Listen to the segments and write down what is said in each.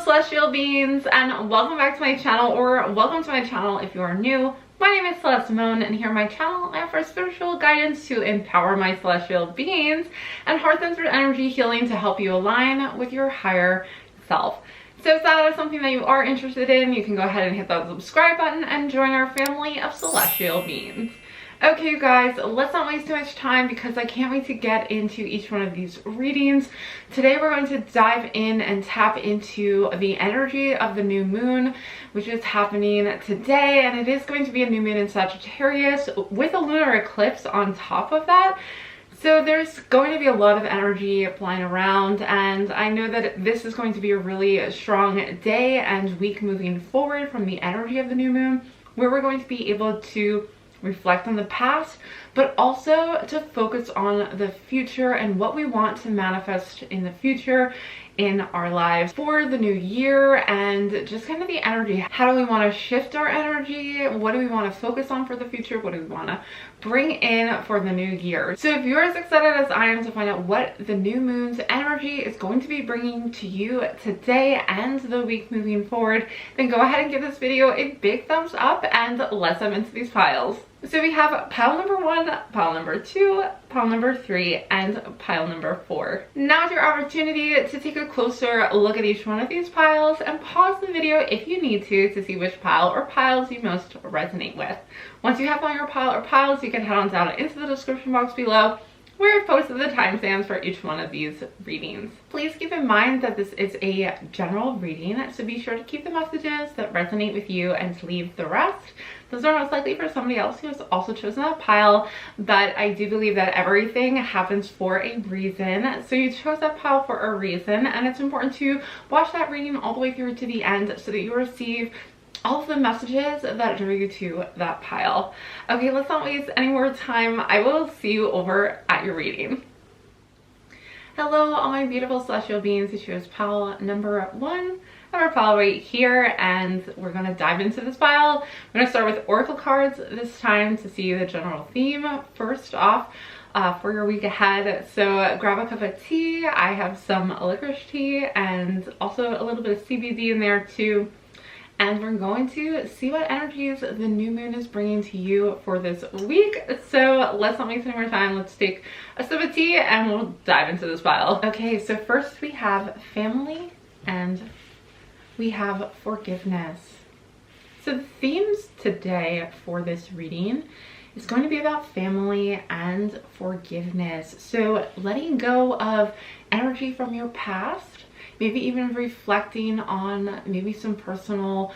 celestial beings, and welcome back to my channel, or welcome to my channel if you are new. My name is Celeste Simone, and here on my channel I offer spiritual guidance to empower my celestial beings and heart-centered energy healing to help you align with your higher self. So if that is something that you are interested in, you can go ahead and hit that subscribe button and join our family of celestial beings. Okay, you guys, let's not waste too much time because I can't wait to get into each one of these readings. Today we're going to dive in and tap into the energy of the new moon, which is happening today, and it is going to be a new moon in Sagittarius with a lunar eclipse on top of that. So there's going to be a lot of energy flying around, and I know that this is going to be a really strong day and week moving forward from the energy of the new moon, where we're going to be able to reflect on the past, but also to focus on the future and what we want to manifest in the future in our lives for the new year, and just kind of the energy. How do we want to shift our energy? What do we want to focus on for the future? What do we want to bring in for the new year? So if you're as excited as I am to find out what the new moon's energy is going to be bringing to you today and the week moving forward, then go ahead and give this video a big thumbs up and let's dive into these piles. So we have pile number 1, pile number 2, pile number 3, and pile number 4. Now is your opportunity to take a closer look at each one of these piles and pause the video if you need to see which pile or piles you most resonate with. Once you have found your pile or piles, you can head on down into the description box below, where I've posted the timestamps for each one of these readings. Please keep in mind that this is a general reading, so be sure to keep the messages that resonate with you and to leave the rest. Those are most likely for somebody else who has also chosen that pile, but I do believe that everything happens for a reason. So you chose that pile for a reason, and it's important to watch that reading all the way through to the end so that you receive all of the messages that drew you to that pile. Okay, let's not waste any more time. I will see you over at your reading. Hello, all my beautiful celestial beings who chose pile number 1. I have our pile right here, and we're going to dive into this pile. I'm going to start with oracle cards this time to see the general theme first off for your week ahead. So grab a cup of tea. I have some licorice tea and also a little bit of CBD in there too. And we're going to see what energies the new moon is bringing to you for this week. So let's not waste any more time. Let's take a sip of tea and we'll dive into this pile. Okay, so first we have family and we have forgiveness. So the themes today for this reading is going to be about family and forgiveness. So letting go of energy from your past, maybe even reflecting on maybe some personal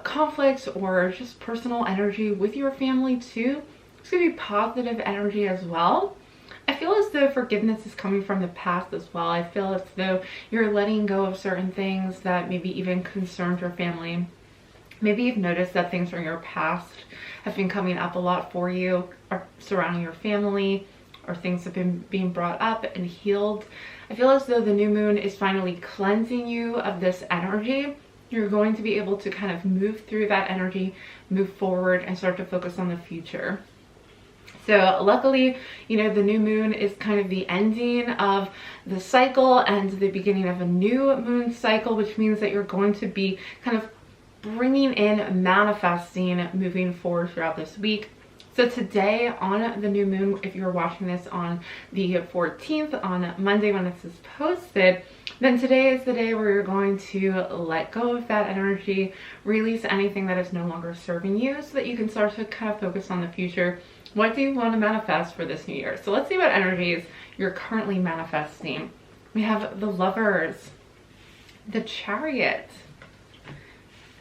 conflicts or just personal energy with your family too. It's going to be positive energy as well. I feel as though forgiveness is coming from the past as well. I feel as though you're letting go of certain things that maybe even concerned your family. Maybe you've noticed that things from your past have been coming up a lot for you, or surrounding your family, or things have been being brought up and healed. I feel as though the new moon is finally cleansing you of this energy. You're going to be able to kind of move through that energy, move forward, and start to focus on the future. So luckily, you know, the new moon is kind of the ending of the cycle and the beginning of a new moon cycle, which means that you're going to be kind of bringing in, manifesting, moving forward throughout this week. So today on the new moon, if you're watching this on the 14th, on Monday when this is posted, then today is the day where you're going to let go of that energy, release anything that is no longer serving you so that you can start to kind of focus on the future. What do you want to manifest for this new year? So let's see what energies you're currently manifesting. We have the Lovers, the Chariot,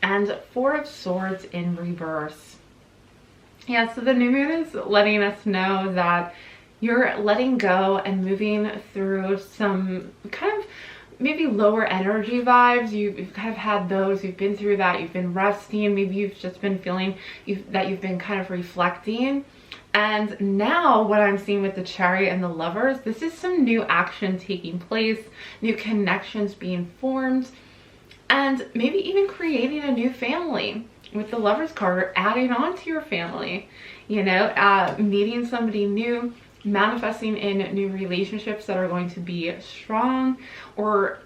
and 4 of Swords in reverse. Yeah, so the new moon is letting us know that you're letting go and moving through some kind of maybe lower energy vibes. You've kind of had those, you've been through that, you've been resting, maybe you've just been feeling that you've been kind of reflecting. And now what I'm seeing with the Chariot and the Lovers, this is some new action taking place, new connections being formed, and maybe even creating a new family. With the Lovers card, adding on to your family, you know, meeting somebody new, manifesting in new relationships that are going to be strong, or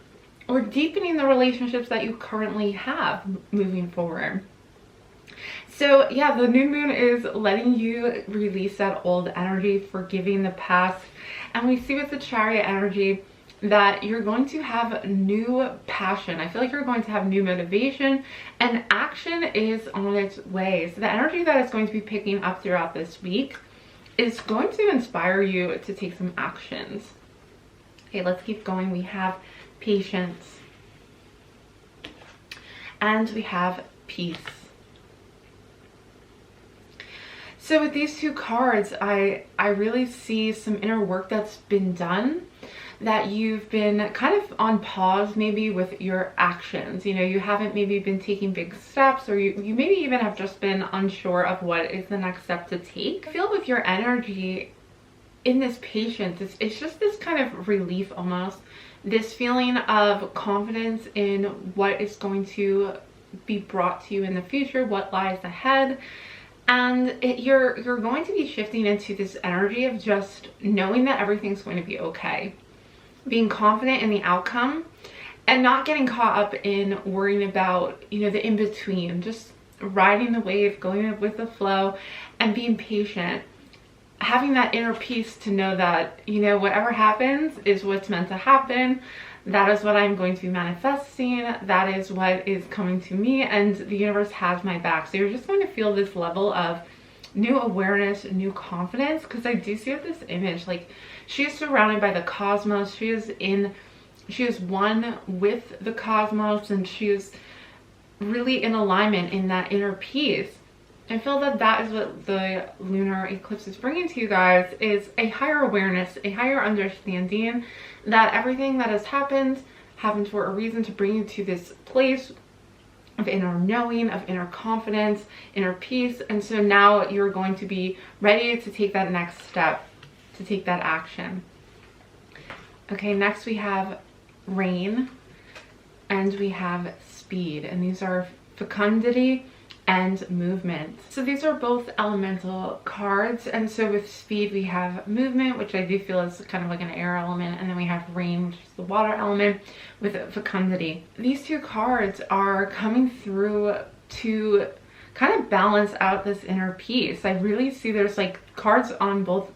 or deepening the relationships that you currently have moving forward. So yeah, the new moon is letting you release that old energy, forgiving the past. And we see with the Chariot energy that you're going to have new passion. I feel like you're going to have new motivation, and action is on its way. So the energy that is going to be picking up throughout this week is going to inspire you to take some actions. Okay, let's keep going. We have patience and we have peace. So with these two cards, I really see some inner work that's been done, that you've been kind of on pause maybe with your actions. You know, you haven't maybe been taking big steps, or you maybe even have just been unsure of what is the next step to take. I feel with your energy in this patience, it's just this kind of relief almost, this feeling of confidence in what is going to be brought to you in the future, what lies ahead. And you're going to be shifting into this energy of just knowing that everything's going to be okay. Being confident in the outcome and not getting caught up in worrying about, you know, the in-between. Just riding the wave, going with the flow, and being patient. Having that inner peace to know that, you know, whatever happens is what's meant to happen. That is what I'm going to be manifesting. That is what is coming to me, and the universe has my back. So you're just going to feel this level of new awareness, new confidence, because I do see this image, like she is surrounded by the cosmos. She is one with the cosmos, and she is really in alignment in that inner peace. I feel that that is what the lunar eclipse is bringing to you guys, is a higher awareness, a higher understanding that everything that has happened for a reason, to bring you to this place of inner knowing, of inner confidence, inner peace. And so now you're going to be ready to take that next step, to take that action. Okay, next we have rain and we have speed, and these are fecundity and movement. So these are both elemental cards, and so with speed we have movement, which I do feel is kind of like an air element, and then we have rain, which is the water element, with fecundity. These two cards are coming through to kind of balance out this inner peace. I really see there's like cards on both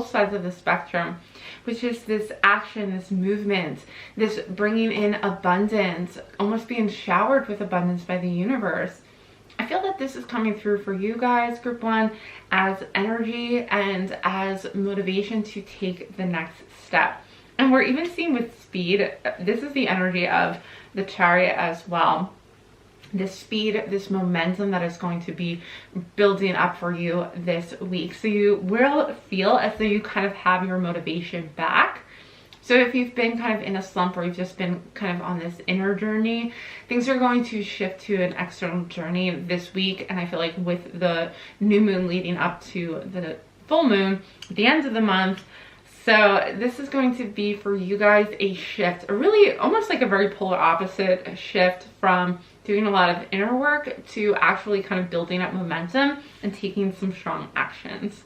sides of the spectrum, which is this action, this movement, this bringing in abundance, almost being showered with abundance by the universe. I feel that this is coming through for you guys, group one, as energy and as motivation to take the next step. And we're even seeing with speed, this is the energy of the Chariot as well. This speed, this momentum that is going to be building up for you this week. So you will feel as though you kind of have your motivation back. So if you've been kind of in a slump, or you've just been kind of on this inner journey, things are going to shift to an external journey this week. And I feel like with the new moon leading up to the full moon at the end of the month, so this is going to be for you guys a shift, a really almost like a very polar opposite shift from doing a lot of inner work to actually kind of building up momentum and taking some strong actions.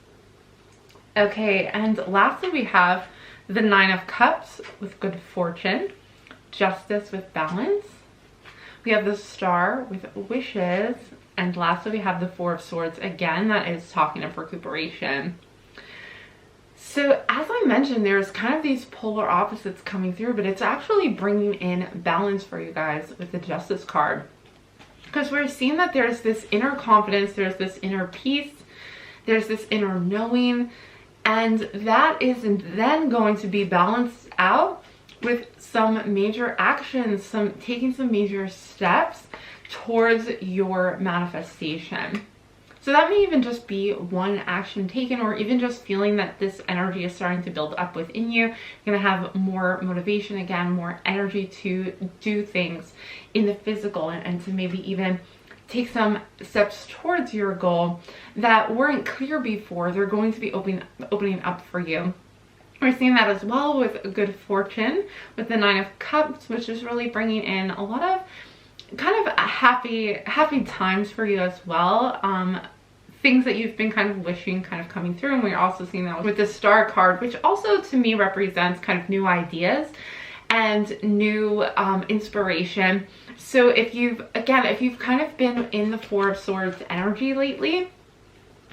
Okay, and lastly we have the Nine of Cups with good fortune, Justice with balance. We have the Star with wishes, and lastly we have the Four of Swords, again that is talking of recuperation. So as I mentioned, there's kind of these polar opposites coming through, but it's actually bringing in balance for you guys with the Justice card, because we're seeing that there's this inner confidence, there's this inner peace, there's this inner knowing. And that is then going to be balanced out with some major actions, taking some major steps towards your manifestation. So that may even just be one action taken, or even just feeling that this energy is starting to build up within you. You're going to have more motivation again, more energy to do things in the physical, and to maybe even take some steps towards your goal that weren't clear before. They're going to be opening up for you. We're seeing that as well with good fortune with the Nine of Cups, which is really bringing in a lot of kind of happy times for you as well. Things that you've been kind of wishing kind of coming through. And we're also seeing that with the Star card, which also to me represents kind of new ideas and new inspiration. So if you've kind of been in the Four of Swords energy lately,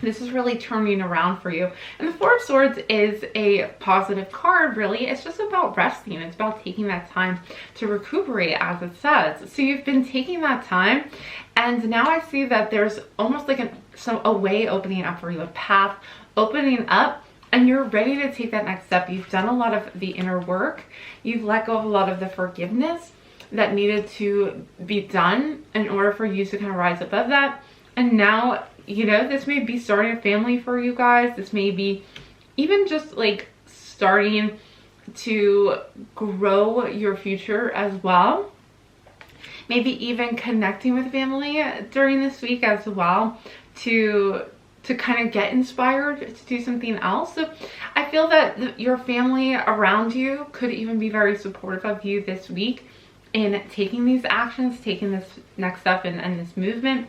this is really turning around for you. And the Four of Swords is a positive card, really. It's just about resting. It's about taking that time to recuperate, as it says. So you've been taking that time, and now I see that there's almost like a way opening up for you, a path opening up, and you're ready to take that next step. You've done a lot of the inner work. You've let go of a lot of the forgiveness that needed to be done in order for you to kind of rise above that. And now, you know, this may be starting a family for you guys. This may be even just like starting to grow your future as well. Maybe even connecting with family during this week as well to kind of get inspired to do something else. So I feel that your family around you could even be very supportive of you this week in taking these actions, taking this next step and this movement.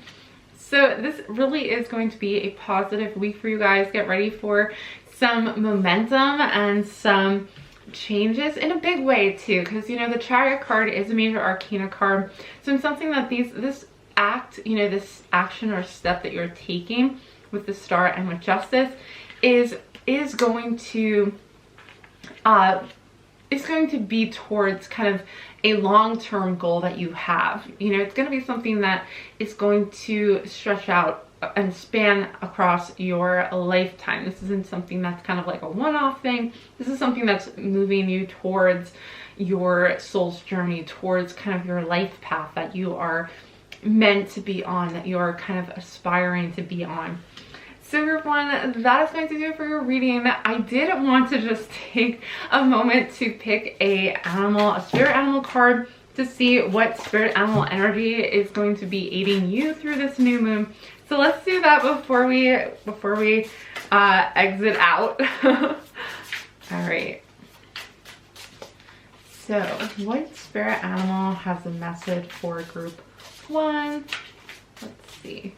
So this really is going to be a positive week for you guys. Get ready for some momentum and some changes in a big way too, because you know the Chariot card is a major arcana card. So it's something that this act, you know, this action or step that you're taking with the Star and with Justice is going to be towards kind of a long-term goal that you have. You know, it's going to be something that is going to stretch out and span across your lifetime. This isn't something that's kind of like a one-off thing. This is something that's moving you towards your soul's journey, towards kind of your life path that you are meant to be on, that you're kind of aspiring to be on. So everyone, that is going to do it for your reading. I did want to just take a moment to pick a spirit animal card to see what spirit animal energy is going to be aiding you through this new moon. So let's do that before we exit out. All right. So what spirit animal has a message for group 1? Let's see.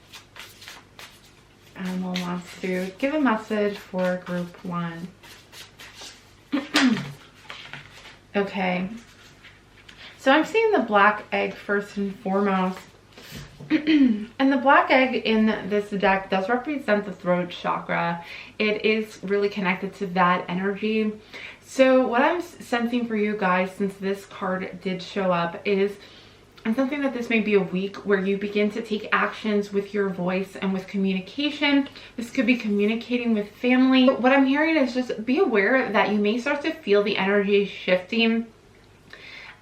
Animal wants to give a message for group 1. Okay. So I'm seeing the black egg first and foremost. And the black egg in this deck does represent the throat chakra. It is really connected to that energy. So what I'm sensing for you guys, since this card did show up, is and something that this may be a week where you begin to take actions with your voice and with communication. This could be communicating with family. What I'm hearing is just be aware that you may start to feel the energy shifting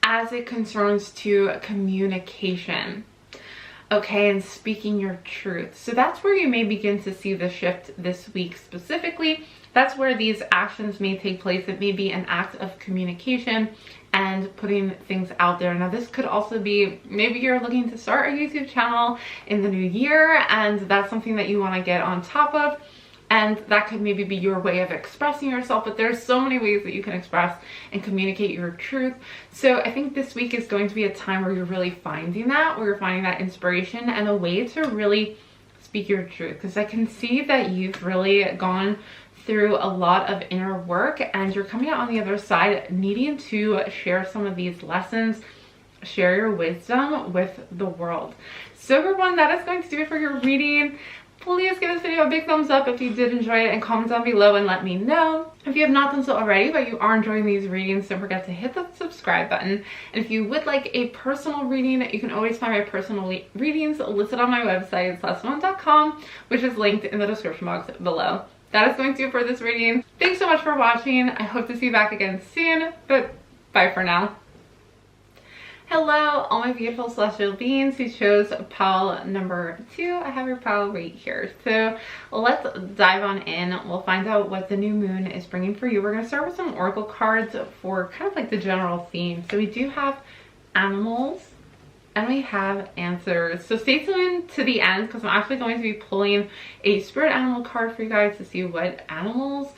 as it concerns to communication. Okay, and speaking your truth. So that's where you may begin to see the shift this week specifically. That's where these actions may take place. It may be an act of communication and putting things out there. Now this could also be, maybe you're looking to start a YouTube channel in the new year and that's something that you want to get on top of, and that could maybe be your way of expressing yourself. But there's so many ways that you can express and communicate your truth. So I think this week is going to be a time where you're really finding that, where you're finding that inspiration and a way to really speak your truth, because I can see that you've really gone through a lot of inner work and you're coming out on the other side needing to share some of these lessons, share your wisdom with the world. So everyone, that is going to do it for your reading. Please give this video a big thumbs up if you did enjoy it, and comment down below and let me know. If you have not done so already but you are enjoying these readings, don't forget to hit the subscribe button. And if you would like a personal reading, you can always find my personal readings listed on my website, celestemoon.com, which is linked in the description box below. That is going to do it for this reading. Thanks so much for watching. I hope to see you back again soon, but bye for now. Hello, all my beautiful celestial beings who chose pile number 2. I have your pile right here. So let's dive on in. We'll find out what the new moon is bringing for you. We're going to start with some oracle cards for kind of like the general theme. So we do have animals and we have answers. So stay tuned to the end because I'm actually going to be pulling a spirit animal card for you guys to see what animals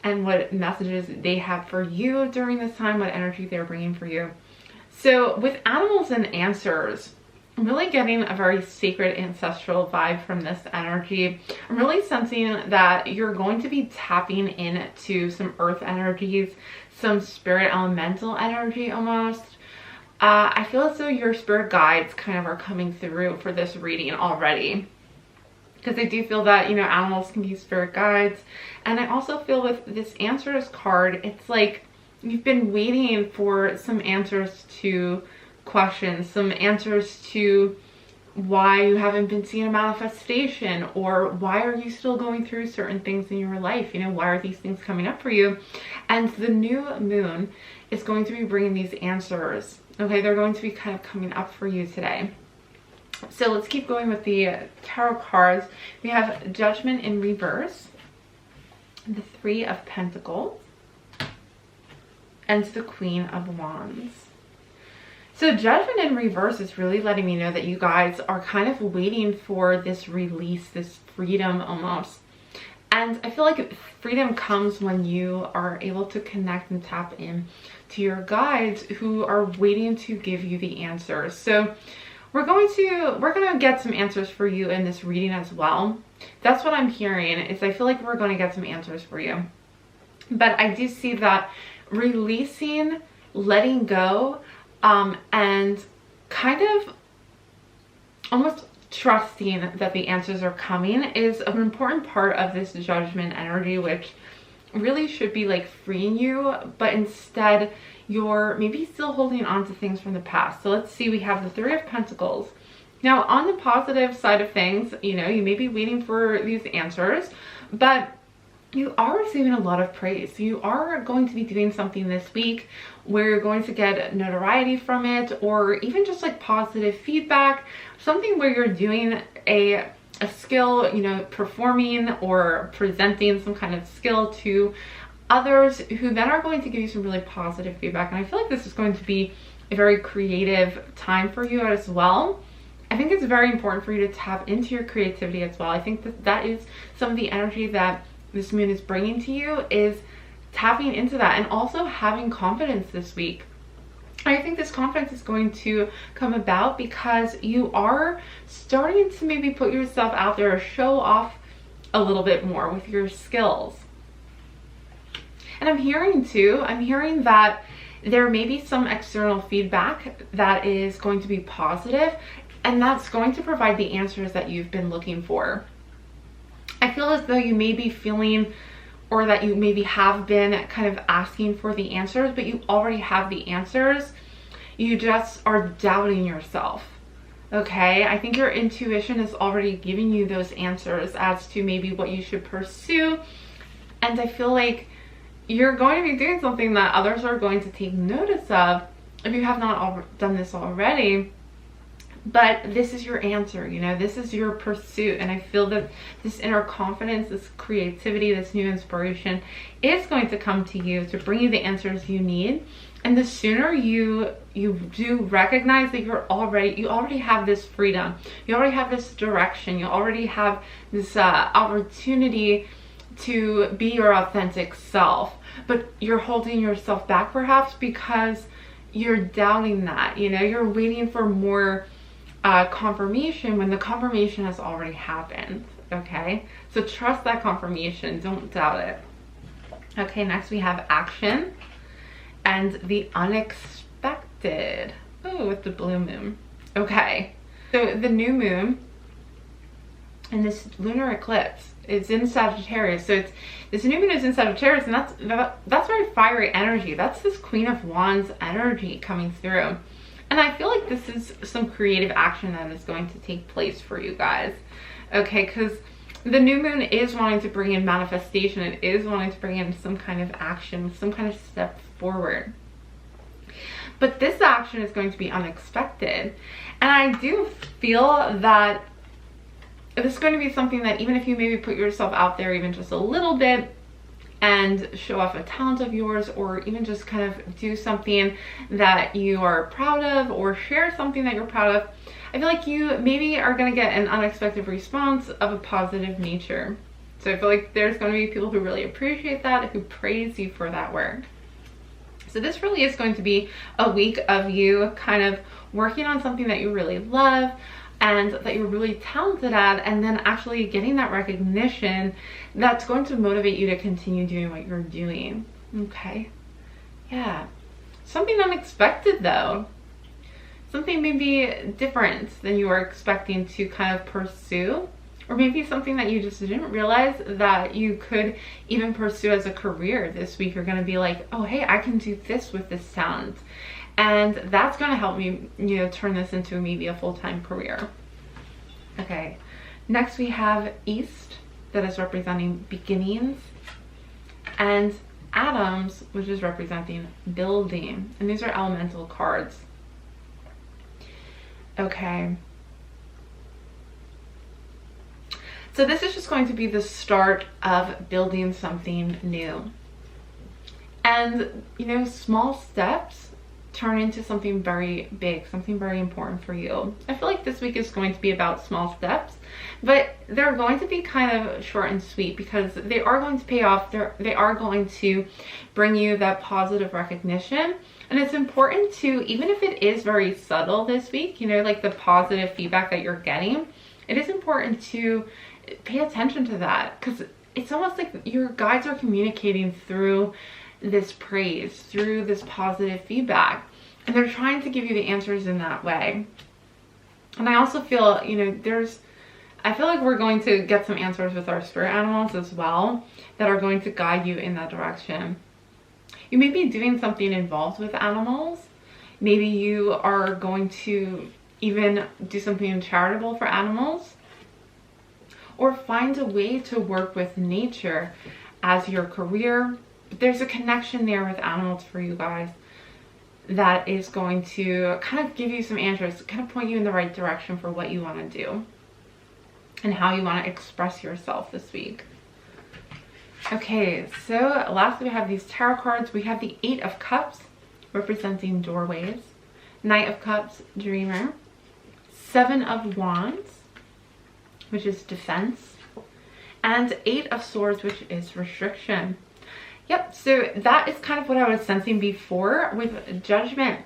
and what messages they have for you during this time, what energy they're bringing for you. So with animals and answers, I'm really getting a very sacred ancestral vibe from this energy. I'm really sensing that you're going to be tapping into some earth energies, some spirit elemental energy almost. I feel as though your spirit guides kind of are coming through for this reading already. Because I do feel that, you know, animals can be spirit guides. And I also feel with this answers card, it's like you've been waiting for some answers to questions, some answers to why you haven't been seeing a manifestation, or why are you still going through certain things in your life? You know, why are these things coming up for you? And the new moon is going to be bringing these answers. Okay, they're going to be kind of coming up for you today. So let's keep going with the tarot cards. We have Judgment in reverse, the Three of Pentacles, and the Queen of Wands. So Judgment in reverse is really letting me know that you guys are kind of waiting for this release, this freedom almost. And I feel like freedom comes when you are able to connect and tap in to your guides who are waiting to give you the answers. So we're going to get some answers for you in this reading as well. That's what I'm hearing, is I feel like we're going to get some answers for you. But I do see that releasing, letting go, and kind of almost trusting that the answers are coming is an important part of this Judgment energy, which really should be like freeing you, but instead you're maybe still holding on to things from the past. So let's see, we have the Three of Pentacles. Now on the positive side of things, you know, you may be waiting for these answers, but you are receiving a lot of praise. You are going to be doing something this week where you're going to get notoriety from it, or even just like positive feedback, something where you're doing a skill, you know, performing or presenting some kind of skill to others who then are going to give you some really positive feedback. And I feel like this is going to be a very creative time for you as well. I think it's very important for you to tap into your creativity as well. I think that that is some of the energy that this moon is bringing to you, is tapping into that and also having confidence this week. I think this confidence is going to come about because you are starting to maybe put yourself out there or show off a little bit more with your skills. And I'm hearing that there may be some external feedback that is going to be positive, and that's going to provide the answers that you've been looking for. I feel as though you may be feeling, or that you maybe have been kind of asking for the answers, but you already have the answers. You just are doubting yourself. Okay, I think your intuition is already giving you those answers as to maybe what you should pursue. And I feel like you're going to be doing something that others are going to take notice of if you have not done this already. But this is your answer, you know, this is your pursuit. And I feel that this inner confidence, this creativity, this new inspiration is going to come to you to bring you the answers you need. And the sooner you do recognize that you already have this freedom, you already have this direction, you already have this opportunity to be your authentic self, but you're holding yourself back perhaps because you're doubting that, you know, you're waiting for more confirmation when the confirmation has already happened. Okay, so trust that confirmation, don't doubt it. Okay, next we have action and the unexpected. Oh, with the blue moon. Okay, so the new moon and this lunar eclipse is in Sagittarius. So this new moon is in Sagittarius, and that's very fiery energy. That's this Queen of Wands energy coming through. And I feel like this is some creative action that is going to take place for you guys. Okay, because the new moon is wanting to bring in manifestation. It is wanting to bring in some kind of action, some kind of step forward. But this action is going to be unexpected. And I do feel that this is going to be something that even if you maybe put yourself out there even just a little bit and show off a talent of yours, or even just kind of do something that you are proud of, or share something that you're proud of, I feel like you maybe are going to get an unexpected response of a positive nature. So I feel like there's going to be people who really appreciate that, who praise you for that work. So this really is going to be a week of you kind of working on something that you really love and that you're really talented at, and then actually getting that recognition that's going to motivate you to continue doing what you're doing. Okay, Yeah. Something unexpected though. Something maybe different than you were expecting to kind of pursue. Or maybe something that you just didn't realize that you could even pursue as a career this week. You're going to be like, oh, hey, I can do this with this talent. And that's going to help me, you know, turn this into maybe a full-time career. Okay. Next we have East, that is representing beginnings. And Atoms, which is representing building. And these are elemental cards. Okay. So this is just going to be the start of building something new. And, you know, small steps turn into something very big, something very important for you. I feel like this week is going to be about small steps, but they're going to be kind of short and sweet because they are going to pay off. They are going to bring you that positive recognition. And it's important to, even if it is very subtle this week, you know, like the positive feedback that you're getting, it is important to pay attention to that, because it's almost like your guides are communicating through this praise, through this positive feedback, and they're trying to give you the answers in that way. And I also feel, you know, I feel like we're going to get some answers with our spirit animals as well that are going to guide you in that direction. You may be doing something involved with animals. Maybe you are going to even do something charitable for animals, or find a way to work with nature as your career. But there's a connection there with animals for you guys that is going to kind of give you some answers, kind of point you in the right direction for what you want to do and how you want to express yourself this week. Okay, so lastly we have these tarot cards. We have the 8 of Cups, representing doorways. Knight of Cups, dreamer. 7 of Wands, which is defense, and 8 of Swords, which is restriction. Yep, so that is kind of what I was sensing before with Judgment.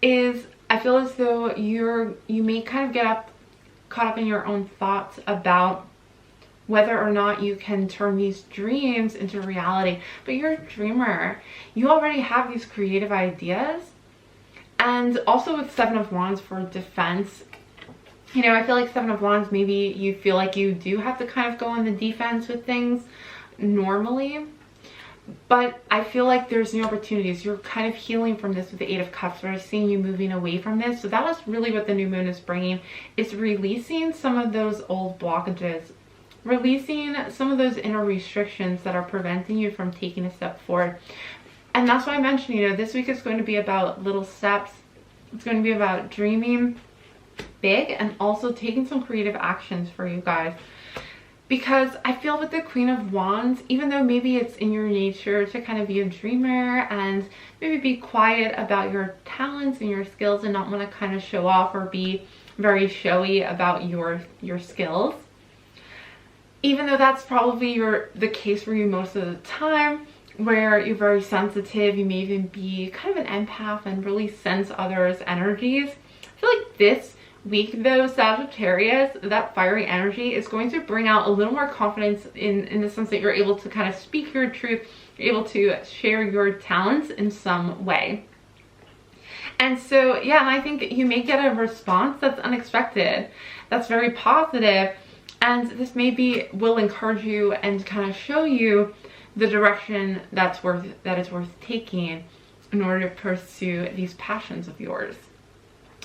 Is I feel as though you may kind of get caught up in your own thoughts about whether or not you can turn these dreams into reality. But you're a dreamer. You already have these creative ideas. And also with 7 of Wands for defense, you know, I feel like 7 of Wands, maybe you feel like you do have to kind of go on the defense with things normally. But I feel like there's new opportunities. You're kind of healing from this with the 8 of Cups. We're seeing you moving away from this. So that is really what the new moon is bringing. It's releasing some of those old blockages. Releasing some of those inner restrictions that are preventing you from taking a step forward. And that's why I mentioned, you know, this week is going to be about little steps. It's going to be about dreaming big and also taking some creative actions for you guys. Because I feel with the Queen of Wands, even though maybe it's in your nature to kind of be a dreamer and maybe be quiet about your talents and your skills and not want to kind of show off or be very showy about your skills, even though that's probably the case for you most of the time, where you're very sensitive, you may even be kind of an empath and really sense others' energies. I feel like this week though, Sagittarius, that fiery energy is going to bring out a little more confidence in the sense that you're able to kind of speak your truth, you're able to share your talents in some way. And so, yeah, and I think you may get a response that's unexpected, that's very positive, and this maybe will encourage you and kind of show you the direction that is worth taking in order to pursue these passions of yours.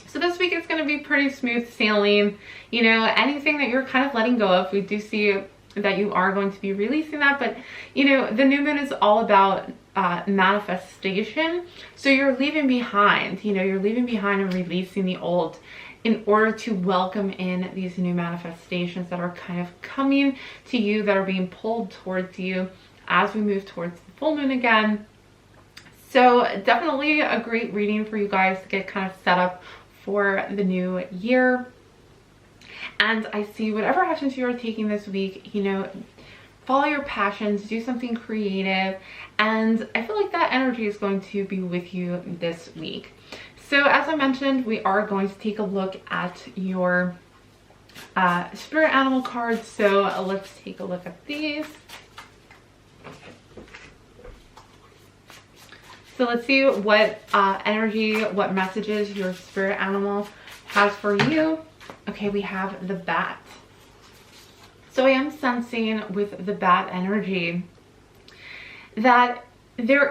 So this week is going to be pretty smooth sailing. You know, anything that you're kind of letting go of, we do see that you are going to be releasing that. But, you know, the new moon is all about manifestation. So you're leaving behind, you know, you're leaving behind and releasing the old in order to welcome in these new manifestations that are kind of coming to you, that are being pulled towards you as we move towards the full moon again. So definitely a great reading for you guys to get kind of set up for the new year. And I see whatever actions you are taking this week, you know, follow your passions, do something creative, and I feel like that energy is going to be with you this week. So as I mentioned, we are going to take a look at your spirit animal cards. So let's take a look at these. So let's see what energy, what messages your spirit animal has for you. Okay, we have the bat. So I am sensing with the bat energy that there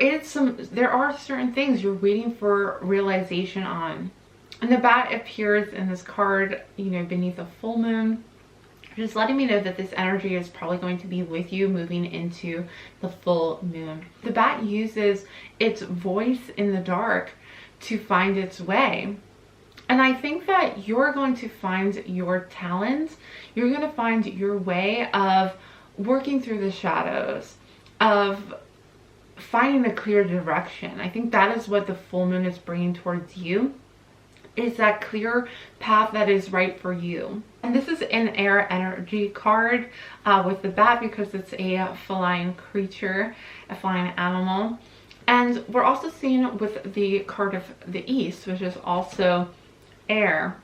are certain things you're waiting for realization on. And the bat appears in this card, you know, beneath a full moon, just letting me know that this energy is probably going to be with you moving into the full moon. The bat uses its voice in the dark to find its way. And I think that you're going to find your talent. You're going to find your way of working through the shadows, of finding a clear direction. I think that is what the full moon is bringing towards you, is that clear path that is right for you. And this is an air energy card with the bat because it's a feline creature, a feline animal. And we're also seeing with the card of the East, which is also air,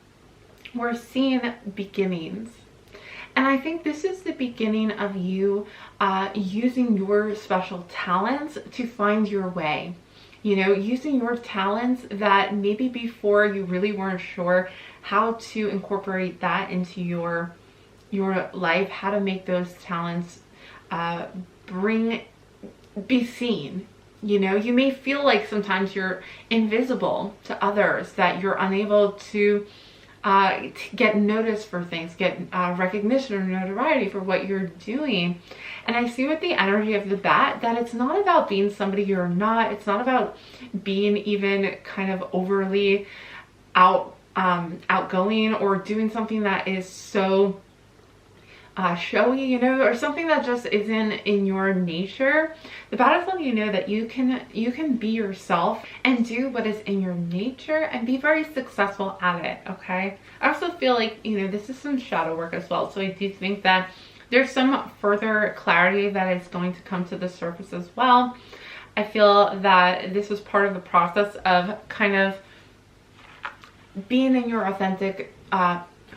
we're seeing beginnings. And I think this is the beginning of you using your special talents to find your way. You know, using your talents that maybe before you really weren't sure how to incorporate that into your life, how to make those talents be seen. You know, you may feel like sometimes you're invisible to others, that you're unable to get noticed for things, get recognition or notoriety for what you're doing. And I see with the energy of the bat that it's not about being somebody you're not. It's not about being even kind of overly outgoing or doing something that is so showy, you know, or something that just isn't in your nature. The bat is letting you know that you can be yourself and do what is in your nature and be very successful at it. Okay, I also feel like, you know, this is some shadow work as well, so I do think that there's some further clarity that is going to come to the surface as well. I feel that this was part of the process of kind of being in your authentic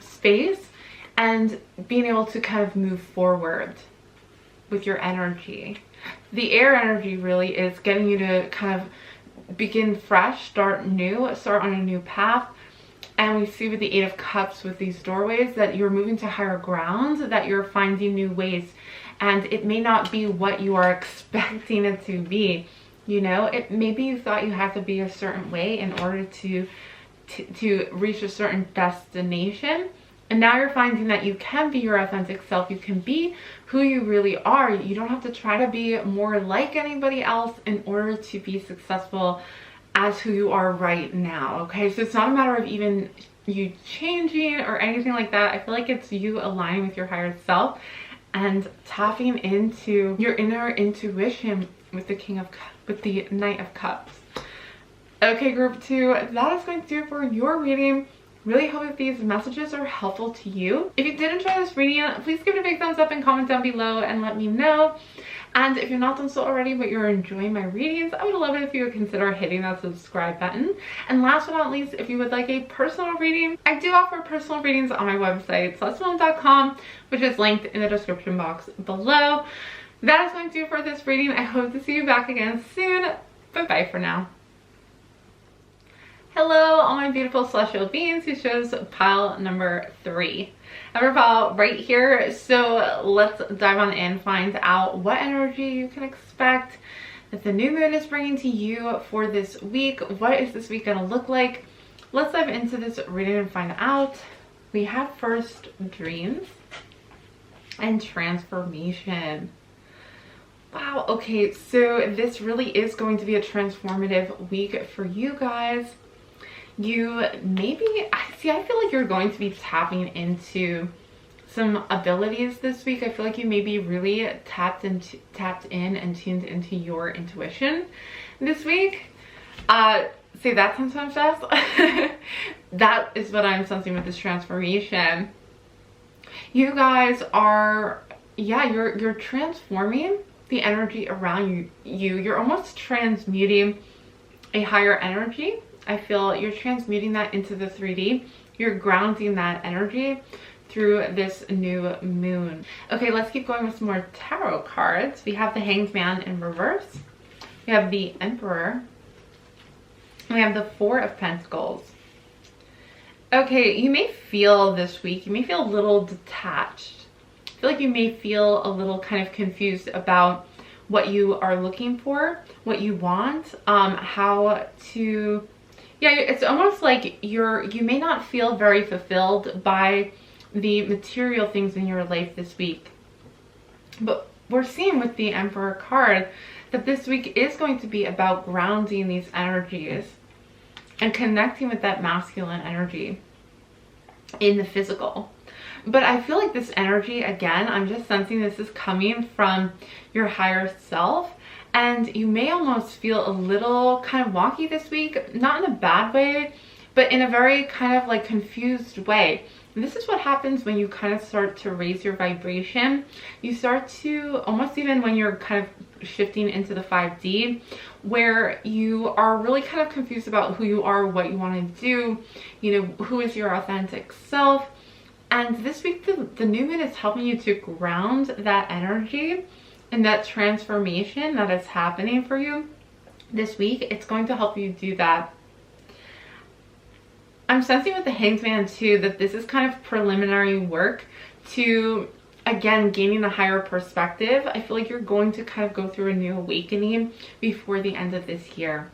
space and being able to kind of move forward with your energy. The air energy really is getting you to kind of begin fresh, start new, start on a new path. And we see with the Eight of Cups with these doorways that you're moving to higher ground, that you're finding new ways. And it may not be what you are expecting it to be. You know, maybe you thought you had to be a certain way in order to reach a certain destination. And now you're finding that you can be your authentic self. You can be who you really are. You don't have to try to be more like anybody else in order to be successful as who you are right now. Okay, so it's not a matter of even you changing or anything like that. I feel like it's you aligning with your higher self and tapping into your inner intuition with the Knight of Cups. Okay, group 2, that is going to do it for your reading. Really hope that these messages are helpful to you. If you did enjoy this reading, please give it a big thumbs up and comment down below and let me know. And if you're not done so already but you're enjoying my readings, I would love it if you would consider hitting that subscribe button. And last but not least, if you would like a personal reading, I do offer personal readings on my website, celestemoon.com, which is linked in the description box below. That is going to do it for this reading. I hope to see you back again soon. Bye-bye for now. Hello, all my beautiful celestial beings who chose pile number 3. I have a pile right here, so let's dive on in, find out what energy you can expect that the new moon is bringing to you for this week. What is this week going to look like? Let's dive into this reading and find out. We have first dreams and transformation. Wow, okay, so this really is going to be a transformative week for you guys. You maybe, I feel like you're going to be tapping into some abilities this week. I feel like you may be really tapped in and tuned into your intuition this week. Say that 10 times fast. That is what I'm sensing with this transformation. You guys are, yeah, you're transforming the energy around you. You're almost transmuting a higher energy. I feel you're transmuting that into the 3D. You're grounding that energy through this new moon. Okay, let's keep going with some more tarot cards. We have the Hanged Man in reverse. We have the Emperor We have the Four of Pentacles. Okay, you may feel this week, you may feel a little detached. I feel like you may feel a little kind of confused about what you are looking for, what you want, how to, yeah, it's almost like you may not feel very fulfilled by the material things in your life this week. But we're seeing with the Emperor card that this week is going to be about grounding these energies and connecting with that masculine energy in the physical. But I feel like this energy, again, I'm just sensing this is coming from your higher self, and you may almost feel a little kind of wonky this week, not in a bad way, but in a very kind of like confused way. And this is what happens when you kind of start to raise your vibration. You start to, almost even when you're kind of shifting into the 5D, where you are really kind of confused about who you are, what you want to do, you know, who is your authentic self. And this week, the new moon is helping you to ground that energy and that transformation that is happening for you this week. It's going to help you do that. I'm sensing with the Hanged Man too that this is kind of preliminary work to, again, gaining a higher perspective. I feel like you're going to kind of go through a new awakening before the end of this year.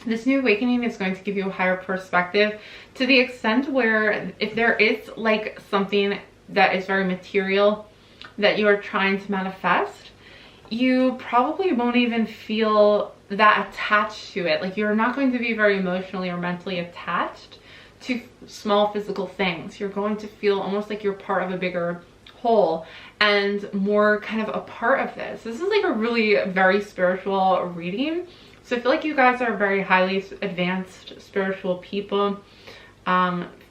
This new awakening is going to give you a higher perspective to the extent where if there is like something that is very material that you are trying to manifest, you probably won't even feel that attached to it. Like, you're not going to be very emotionally or mentally attached to small physical things. You're going to feel almost like you're part of a bigger whole and more kind of a part of this. This is like a really very spiritual reading. So I feel like you guys are very highly advanced spiritual people,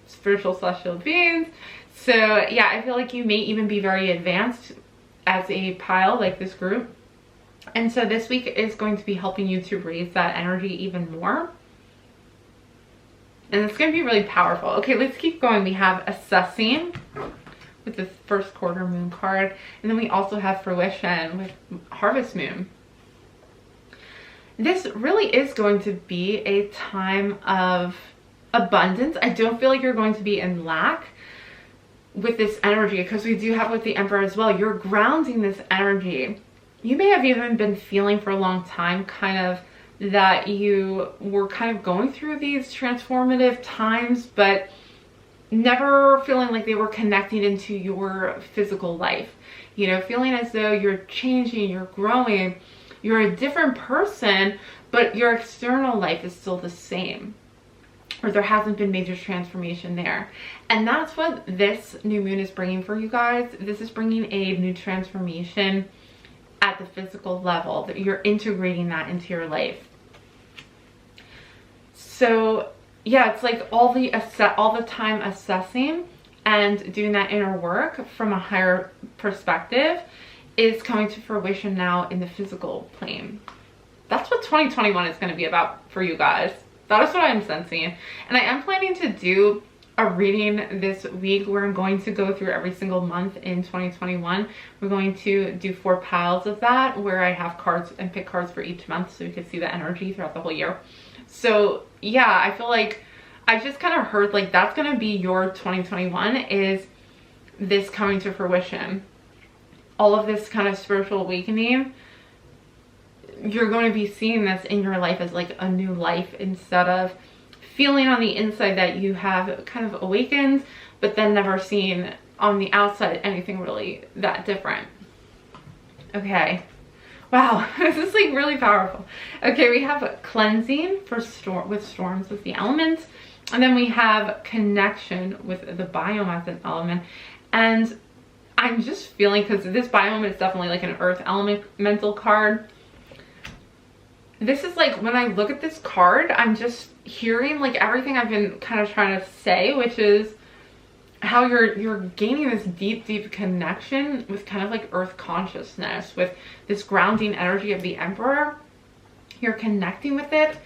spiritual celestial beings. So yeah, I feel like you may even be very advanced as a pile, like this group. And so this week is going to be helping you to raise that energy even more. And it's going to be really powerful. Okay, let's keep going. We have Assessing with the first quarter moon card. And then we also have Fruition with Harvest Moon. This really is going to be a time of abundance. I don't feel like you're going to be in lack with this energy, because we do have with the Emperor as well. You're grounding this energy. You may have even been feeling for a long time kind of that you were kind of going through these transformative times, but never feeling like they were connecting into your physical life. You know, feeling as though you're changing, you're growing, you're a different person, but your external life is still the same, or there hasn't been major transformation there. And that's what this new moon is bringing for you guys. This is bringing a new transformation at the physical level, that you're integrating that into your life. So yeah, it's like all the time assessing and doing that inner work from a higher perspective is coming to fruition now in the physical plane. That's what 2021 is going to be about for you guys. That is what I'm sensing. And I am planning to do a reading this week where I'm going to go through every single month in 2021. We're going to do 4 piles of that, where I have cards and pick cards for each month so we can see the energy throughout the whole year. So yeah, I feel like I just kind of heard like that's going to be your 2021, is this coming to fruition. All of this kind of spiritual awakening, you're going to be seeing this in your life as like a new life, instead of feeling on the inside that you have kind of awakened, but then never seeing on the outside anything really that different. Okay. Wow, this is like really powerful. Okay, we have Cleansing for with storms with the elements. And then we have Connection with the biome as an element. And I'm just feeling, because this biome is definitely like an earth elemental card. This is like, when I look at this card, I'm just hearing like everything I've been kind of trying to say, which is how you're gaining this deep connection with kind of like earth consciousness, with this grounding energy of the Emperor. You're connecting with it,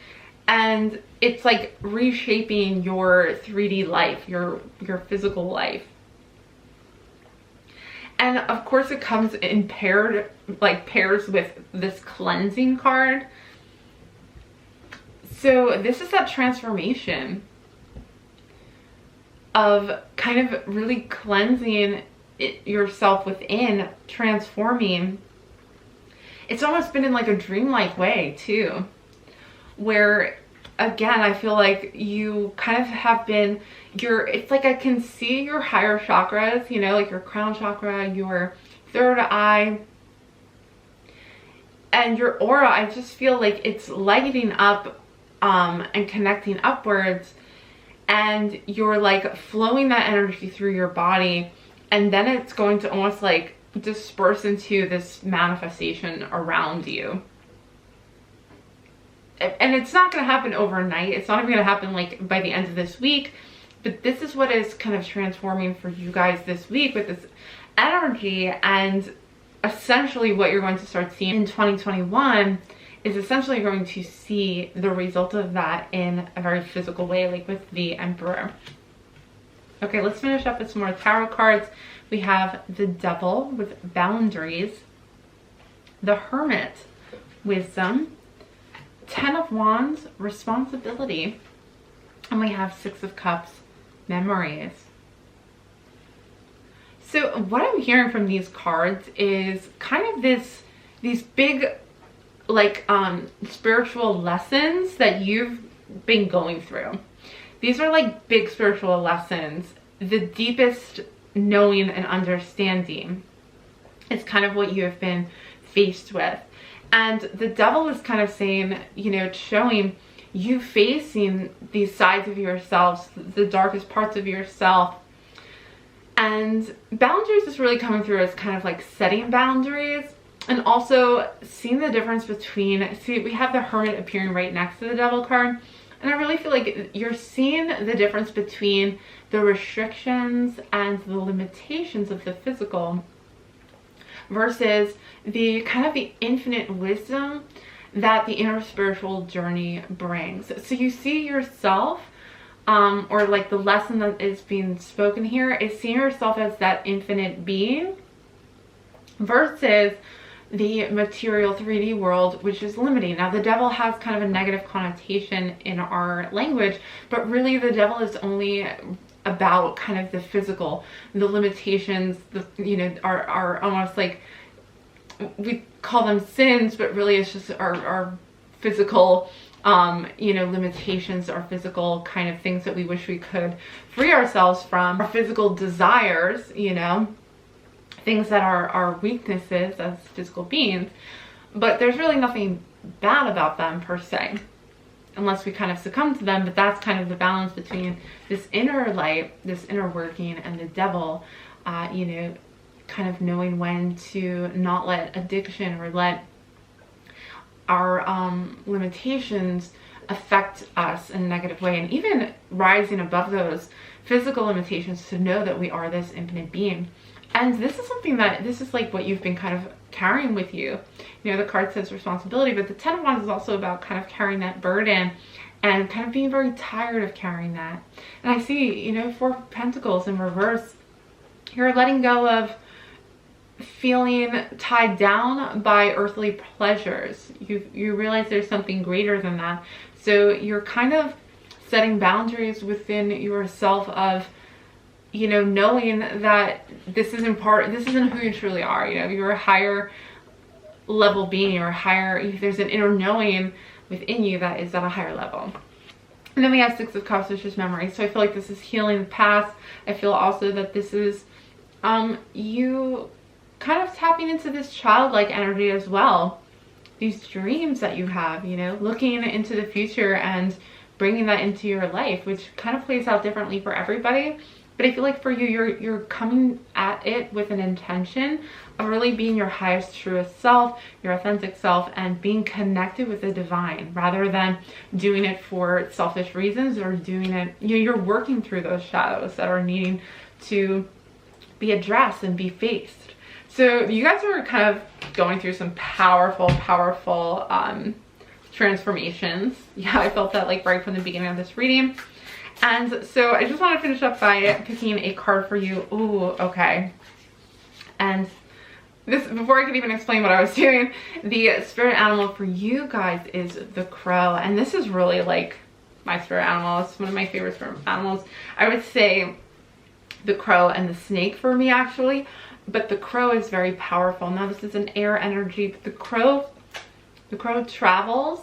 and it's like reshaping your 3D life, your physical life. And of course it comes in pairs with this Cleansing card. So this is that transformation of kind of really cleansing yourself within, transforming. It's almost been in like a dreamlike way too, where again, I feel like you kind of have been, it's like I can see your higher chakras, you know, like your crown chakra, your third eye, and your aura. I just feel like it's lighting up and connecting upwards, and you're like flowing that energy through your body, and then it's going to almost like disperse into this manifestation around you. And it's not going to happen overnight. It's not even going to happen like by the end of this week, but this is what is kind of transforming for you guys this week with this energy. And essentially what you're going to start seeing in 2021 is essentially going to see the result of that in a very physical way, like with the Emperor. Okay, let's finish up with some more tarot cards. We have the Devil with boundaries, the Hermit, wisdom, 10 of Wands, responsibility, and we have 6 of Cups, memories. So what I'm hearing from these cards is kind of these big like spiritual lessons that you've been going through. These are like big spiritual lessons. The deepest knowing and understanding is kind of what you have been faced with. And the Devil is kind of saying, you know, showing you facing these sides of yourselves, the darkest parts of yourself. And boundaries is really coming through as kind of like setting boundaries, and also seeing the difference between, see, we have the Hermit appearing right next to the Devil card. And I really feel like you're seeing the difference between the restrictions and the limitations of the physical versus the kind of the infinite wisdom that the inner spiritual journey brings. So you see yourself, or like the lesson that is being spoken here is seeing yourself as that infinite being versus the material 3D world, which is limiting. Now the Devil has kind of a negative connotation in our language, but really the Devil is only about kind of the physical, the limitations, the, you know, are almost like, we call them sins, but really it's just our physical, you know, limitations, our physical kind of things that we wish we could free ourselves from, our physical desires, you know, things that are our weaknesses as physical beings. But there's really nothing bad about them per se, unless we kind of succumb to them. But that's kind of the balance between this inner light, this inner working, and the Devil, you know, kind of knowing when to not let addiction or let our limitations affect us in a negative way, and even rising above those physical limitations to know that we are this infinite being. And this is something that, this is like what you've been kind of carrying with you. You know, the card says responsibility, but the 10 of Wands is also about kind of carrying that burden and kind of being very tired of carrying that. And I see, you know, 4 of Pentacles in reverse. You're letting go of feeling tied down by earthly pleasures. You realize there's something greater than that. So you're kind of setting boundaries within yourself of, you know, knowing that this isn't who you truly are. You know, you're a higher level being, or a higher, there's an inner knowing within you that is at a higher level. And then we have 6 of Cups, which is memory. So I feel like this is healing the past. I feel also that this is you kind of tapping into this childlike energy as well. These dreams that you have, you know, looking into the future and bringing that into your life, which kind of plays out differently for everybody. But I feel like for you, you're coming at it with an intention of really being your highest, truest self, your authentic self, and being connected with the divine, rather than doing it for selfish reasons or doing it, you know, you're working through those shadows that are needing to be addressed and be faced. So you guys are kind of going through some powerful transformations. Yeah, I felt that like right from the beginning of this reading. And so I just want to finish up by picking a card for you. Ooh, okay. And this, before I could even explain what I was doing, the spirit animal for you guys is the crow. And this is really like my spirit animal. It's one of my favorite spirit animals. I would say the crow and the snake for me, actually. But the crow is very powerful. Now this is an air energy, but the crow travels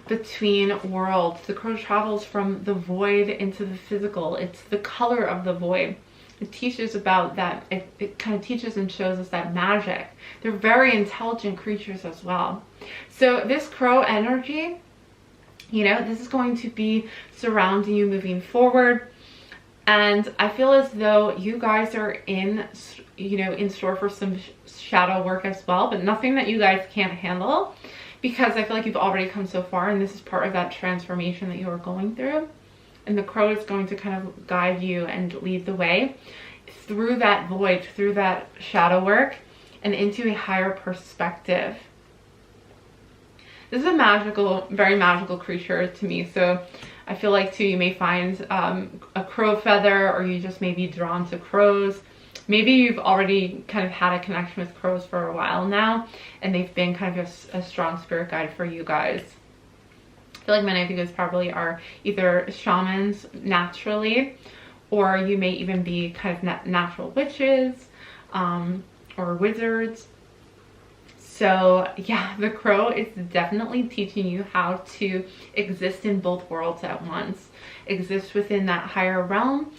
between worlds. The crow travels from the void into the physical. It's the color of the void. It teaches about that. It kind of teaches and shows us that magic. They're very intelligent creatures as well. So this crow energy, you know, this is going to be surrounding you moving forward. And I feel as though you guys are in, you know, in store for some shadow work as well, but nothing that you guys can't handle, because I feel like you've already come so far and this is part of that transformation that you are going through. And the crow is going to kind of guide you and lead the way through that void, through that shadow work, and into a higher perspective. This is a magical, very magical creature to me. So I feel like too, you may find a crow feather, or you just may be drawn to crows. Maybe you've already kind of had a connection with crows for a while now, and they've been kind of a strong spirit guide for you guys. I feel like many of you guys probably are either shamans naturally, or you may even be kind of natural witches or wizards. So yeah, the crow is definitely teaching you how to exist in both worlds at once. Exist within that higher realm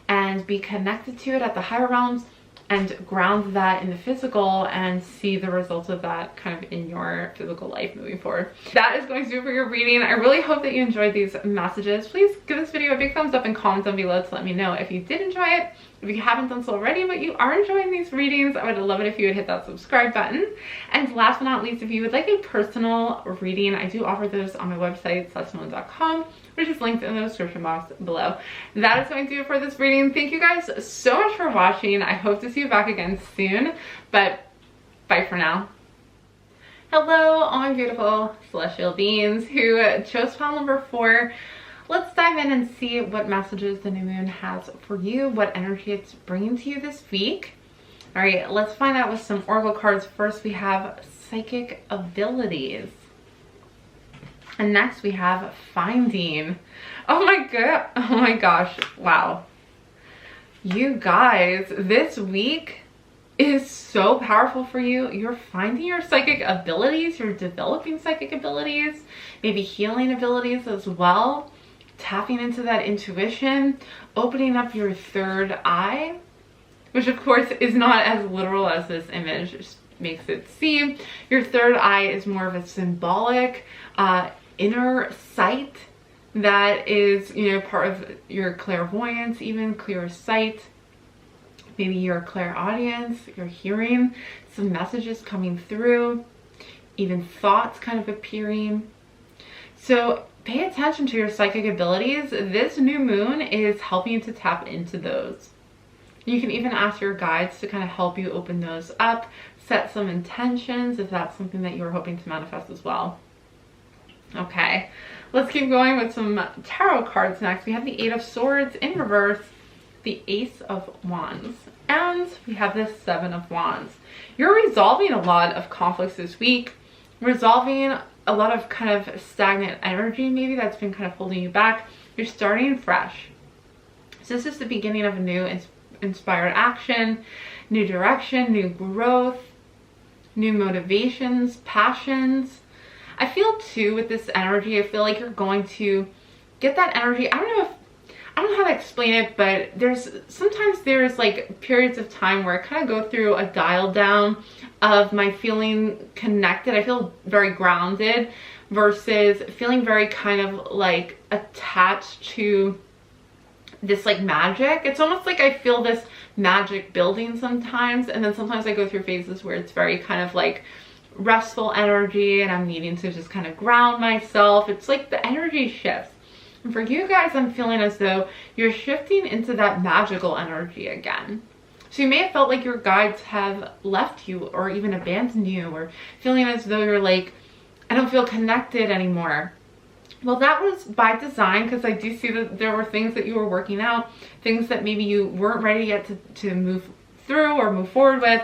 and be connected to it at the higher realms, and ground that in the physical and see the results of that kind of in your physical life moving forward. That is going to do it for your reading. I really hope that you enjoyed these messages. Please give this video a big thumbs up and comment down below to let me know if you did enjoy it. If you haven't done so already, but you are enjoying these readings, I would love it if you would hit that subscribe button. And last but not least, if you would like a personal reading, I do offer those on my website, celestemoon.com, which is linked in the description box below. That is going to do it for this reading. Thank you guys so much for watching. I hope to see you back again soon, but bye for now. Hello, all my beautiful celestial beings who chose pile number 4. Let's dive in and see what messages the new moon has for you, what energy it's bringing to you this week. All right, let's find out with some oracle cards. First, we have psychic abilities. And next we have finding. Oh my gosh, wow. You guys, this week is so powerful for you. You're finding your psychic abilities, you're developing psychic abilities, maybe healing abilities as well. Tapping into that intuition, opening up your third eye, which of course is not as literal as this image makes it seem. Your third eye is more of a symbolic inner sight that is, you know, part of your clairvoyance, even clear sight. Maybe your clairaudience, you're hearing some messages coming through, even thoughts kind of appearing. So pay attention to your psychic abilities. This new moon is helping you to tap into those. You can even ask your guides to kind of help you open those up, set some intentions if that's something that you're hoping to manifest as well. Okay, let's keep going with some tarot cards next. We have the 8 of Swords in reverse, the Ace of Wands, and we have the 7 of Wands. You're resolving a lot of conflicts this week, resolving a lot of kind of stagnant energy maybe that's been kind of holding you back. You're starting fresh. So this is the beginning of a new inspired action, new direction, new growth, new motivations, passions. I feel too with this energy, I feel like you're going to get that energy. I don't know how to explain it, but sometimes there's like periods of time where I kind of go through a dial down of my feeling connected. I feel very grounded versus feeling very kind of like attached to this like magic. It's almost like I feel this magic building sometimes, and then sometimes I go through phases where it's very kind of like restful energy and I'm needing to just kind of ground myself. It's like the energy shifts. And for you guys, I'm feeling as though you're shifting into that magical energy again. So you may have felt like your guides have left you or even abandoned you, or feeling as though you're like, I don't feel connected anymore. Well, that was by design, because I do see that there were things that you were working out, things that maybe you weren't ready yet to move through or move forward with.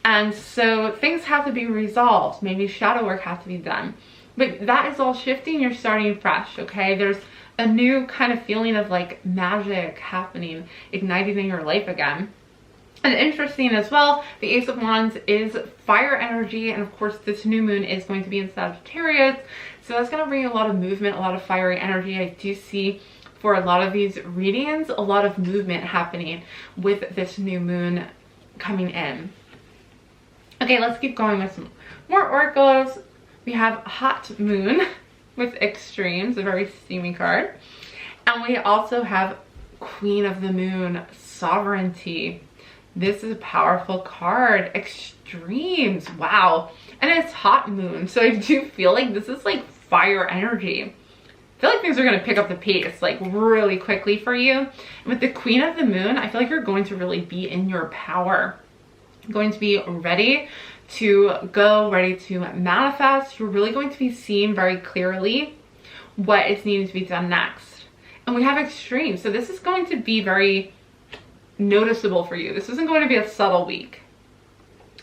And so things have to be resolved. Maybe shadow work has to be done. But that is all shifting. You're starting fresh, okay? There's a new kind of feeling of like magic happening, igniting in your life again. And interesting as well, the Ace of Wands is fire energy, and of course this new moon is going to be in Sagittarius, so that's going to bring a lot of movement, a lot of fiery energy. I do see for a lot of these readings a lot of movement happening with this new moon coming in. Okay, let's keep going with some more oracles. We have Hot Moon with Extremes, a very steamy card, and we also have Queen of the Moon, Sovereignty. This is a powerful card. Extremes. Wow. And it's hot moon. So I do feel like this is like fire energy. I feel like things are going to pick up the pace like really quickly for you. And with the Queen of the Moon, I feel like you're going to really be in your power. You're going to be ready to go, ready to manifest. You're really going to be seeing very clearly what is needing to be done next. And we have Extremes. So this is going to be very noticeable for you. This isn't going to be a subtle week.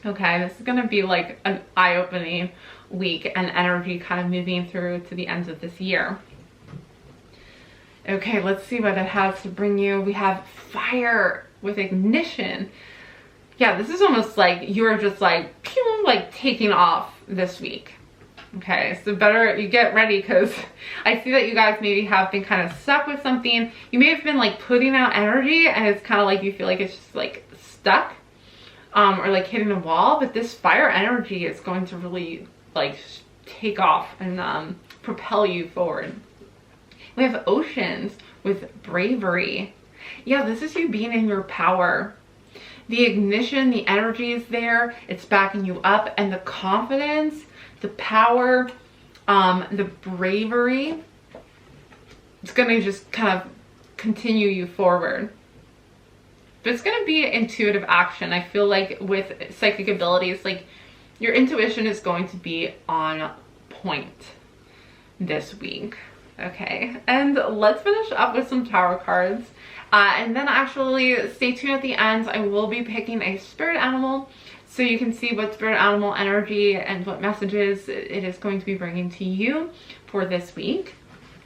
Okay, this is going to be like an eye-opening week and energy kind of moving through to the end of this year. Okay, let's see what it has to bring you. We have Fire with Ignition. Yeah, this is almost like you're just like, pew, like taking off this week. Okay, so better you get ready, because I see that you guys maybe have been kind of stuck with something. You may have been like putting out energy and it's kind of like you feel like it's just like stuck or like hitting a wall, but this fire energy is going to really like take off and propel you forward. We have Oceans with Bravery. Yeah, this is you being in your power. The ignition, the energy is there. It's backing you up, and the confidence, the power, the bravery, it's going to just kind of continue you forward. But it's going to be intuitive action. I feel like with psychic abilities, like your intuition is going to be on point this week. Okay, and let's finish up with some tarot cards. And then actually stay tuned at the end. I will be picking a spirit animal so you can see what spirit animal energy and what messages it is going to be bringing to you for this week.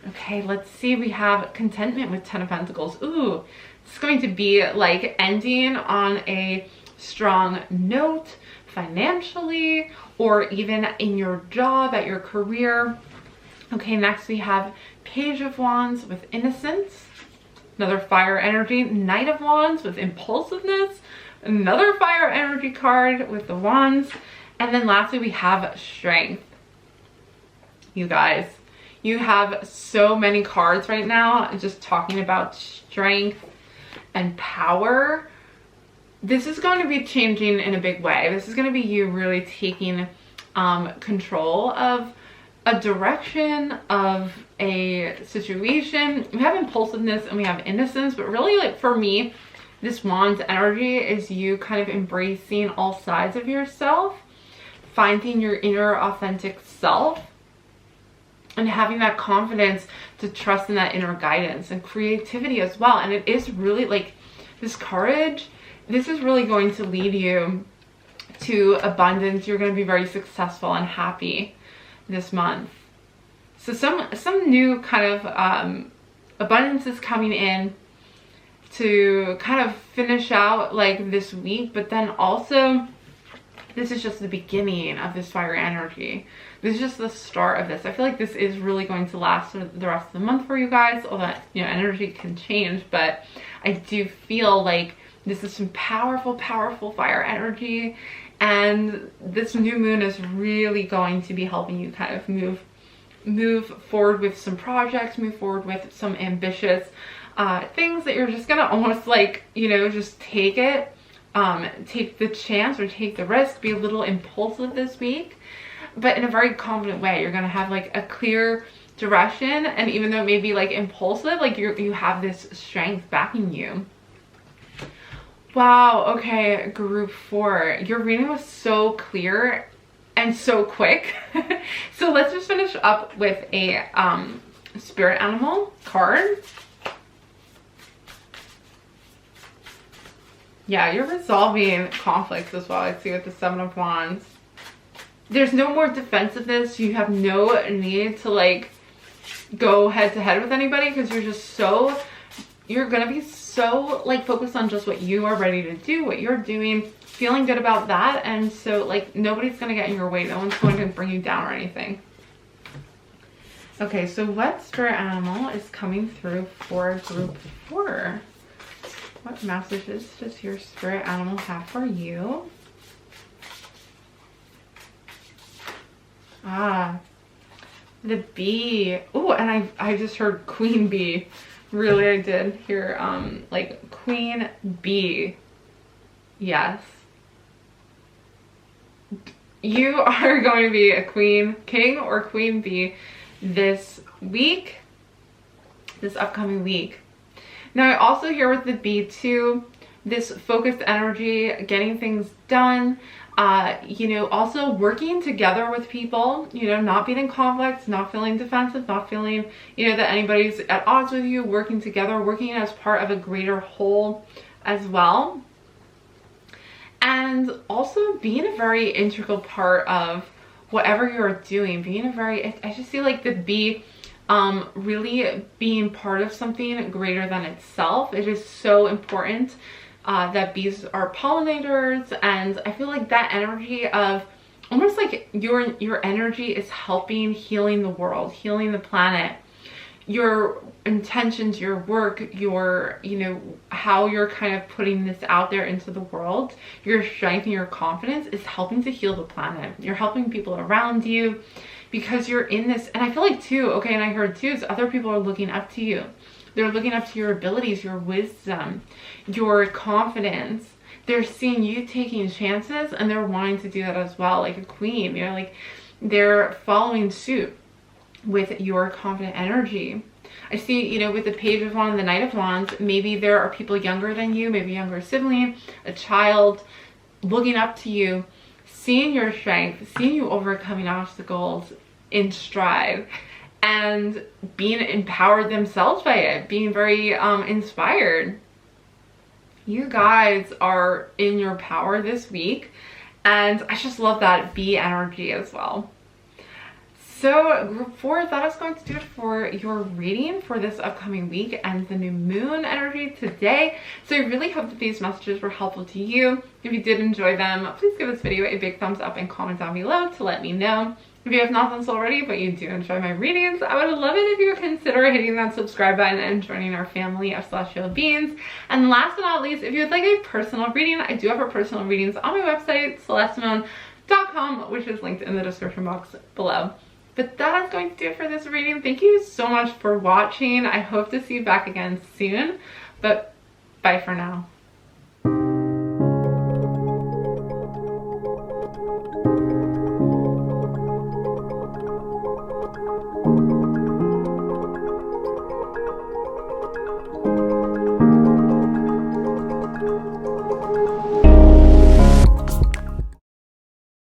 Okay, let's see. We have Contentment with 10 of Pentacles. Ooh, it's going to be like ending on a strong note financially, or even in your job, at your career. Okay, next we have Page of Wands with Innocence. Another fire energy. Knight of Wands with Impulsiveness. Another fire energy card with the Wands. And then lastly, we have Strength. You guys, you have so many cards right now just talking about strength and power. This is going to be changing in a big way. This is going to be you really taking control of a direction, of a situation. We have impulsiveness and we have innocence, but really, like for me, this Wands energy is you kind of embracing all sides of yourself, finding your inner authentic self, and having that confidence to trust in that inner guidance and creativity as well. And it is really like this courage. This is really going to lead you to abundance. You're going to be very successful and happy this month. So some new kind of abundance is coming in to kind of finish out like this week, but then also this is just the beginning of this fire energy. This is just the start of this. I feel like this is really going to last for the rest of the month for you guys. All that, you know, energy can change, but I do feel like this is some powerful, powerful fire energy. And this new moon is really going to be helping you kind of move forward with some projects, move forward with some ambitious things that you're just gonna almost like, you know, just take it, take the chance or take the risk, be a little impulsive this week, but in a very confident way. You're gonna have like a clear direction, and even though it may be like impulsive, like you have this strength backing you. Wow, okay, group 4. Your reading was so clear and so quick. So let's just finish up with a spirit animal card. Yeah, you're resolving conflicts as well. I see with the Seven of Wands. There's no more defensiveness. You have no need to like go head to head with anybody because you're just so, you're gonna be so like focused on just what you are ready to do, what you're doing, feeling good about that. And so like nobody's gonna get in your way. No one's going to bring you down or anything. Okay, so what spirit animal is coming through for group 4? What messages does your spirit animal have for you? Ah, the bee. Oh, and I just heard queen bee. Really, I did hear like queen bee. Yes. You are going to be a queen, king, or queen bee this week, this upcoming week. Now I also hear with the bee too, this focused energy, getting things done, you know, also working together with people, you know, not being in conflict, not feeling defensive, not feeling, you know, that anybody's at odds with you, working together, working as part of a greater whole as well. And also being a very integral part of whatever you're doing, being a very, I just feel like the bee really being part of something greater than itself. It is so important that bees are pollinators, and I feel like that energy of almost like your energy is helping healing the world, healing the planet. Your intentions, your work, your, you know, how you're kind of putting this out there into the world, your strength and your confidence is helping to heal the planet. You're helping people around you because you're in this. And I feel like too, okay, and I heard too, is other people are looking up to you. They're looking up to your abilities, your wisdom, your confidence. They're seeing you taking chances and they're wanting to do that as well, like a queen. They're like, they're following suit with your confident energy. I see, you know, with the Page of Wands and the Knight of Wands, maybe there are people younger than you, maybe a younger sibling, a child, looking up to you, seeing your strength, seeing you overcoming obstacles in stride, and being empowered themselves by it, being very inspired. You guys are in your power this week, and I just love that bee energy as well. So group 4, that is going to do it for your reading for this upcoming week and the new moon energy today. So I really hope that these messages were helpful to you. If you did enjoy them, please give this video a big thumbs up and comment down below to let me know. If you have not done so already, but you do enjoy my readings, I would love it if you would consider hitting that subscribe button and joining our family of celestial beings. And last but not least, if you would like a personal reading, I do have our personal readings on my website, celestemoon.com, which is linked in the description box below. But that is going to do it for this reading. Thank you so much for watching. I hope to see you back again soon, but bye for now.